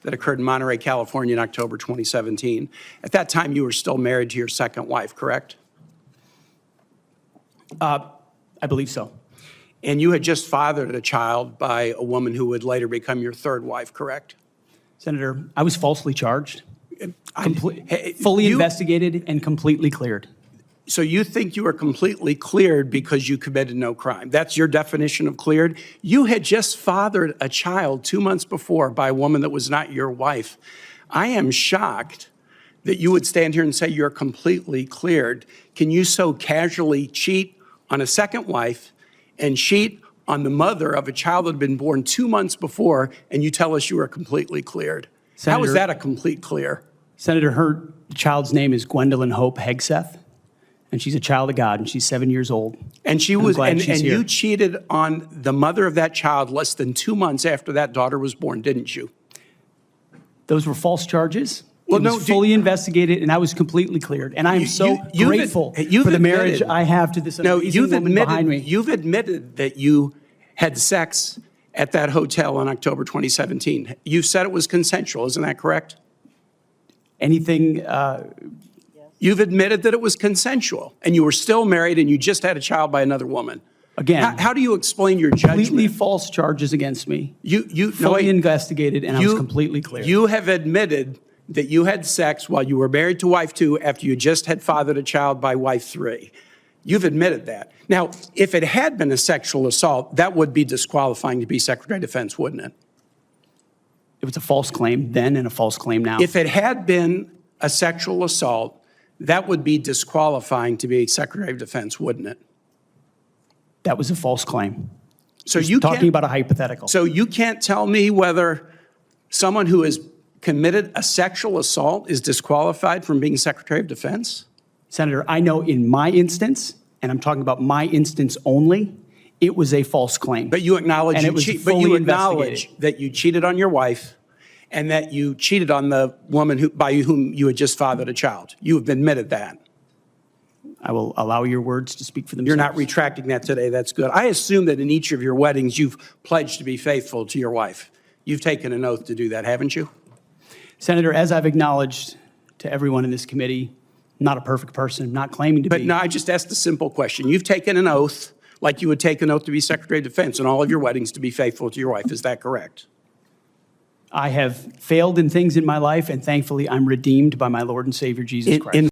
that occurred in Monterey, California in October 2017. At that time, you were still married to your second wife, correct? I believe so. And you had just fathered a child by a woman who would later become your third wife, correct? Senator, I was falsely charged, fully investigated, and completely cleared. So you think you were completely cleared because you committed no crime. That's your definition of cleared? You had just fathered a child 2 months before by a woman that was not your wife. I am shocked that you would stand here and say you're completely cleared. Can you so casually cheat on a second wife and cheat on the mother of a child that had been born 2 months before, and you tell us you are completely cleared? Senator, how is that a complete clear? Senator, her child's name is Gwendolyn Hope Hegseth, and she's a child of God, and she's 7 years old. And she was, and you cheated on the mother of that child less than 2 months after that daughter was born, didn't you? Those were false charges. Well, it was fully investigated, and I was completely cleared. And I am so grateful for the marriage I have to this amazing woman behind me. You've admitted that you had sex at that hotel in October 2017. You said it was consensual, isn't that correct? Anything? You've admitted that it was consensual, and you were still married, and you just had a child by another woman. Again, how do you explain your judgment? Completely false charges against me. You fully investigated, and I was completely clear. You have admitted that you had sex while you were married to wife 2 after you just had fathered a child by wife 3. You've admitted that. Now, if it had been a sexual assault, that would be disqualifying to be Secretary of Defense, wouldn't it? It was a false claim then and a false claim now. If it had been a sexual assault, that would be disqualifying to be Secretary of Defense, wouldn't it? That was a false claim. So you're talking about a hypothetical. So you can't tell me whether someone who has committed a sexual assault is disqualified from being Secretary of Defense? Senator, I know in my instance, and I'm talking about my instance only, it was a false claim. But you acknowledge that you cheated on your wife and that you cheated on the woman by whom you had just fathered a child. You have admitted that. I will allow your words to speak for themselves. You're not retracting that today. That's good. I assume that in each of your weddings, you've pledged to be faithful to your wife. You've taken an oath to do that, haven't you? Senator, as I've acknowledged to everyone in this committee, I'm not a perfect person, not claiming to be. But no, I just asked a simple question. You've taken an oath like you would take an oath to be Secretary of Defense in all of your weddings to be faithful to your wife. Is that correct? I have failed in things in my life, and thankfully I'm redeemed by my Lord and Savior, Jesus Christ.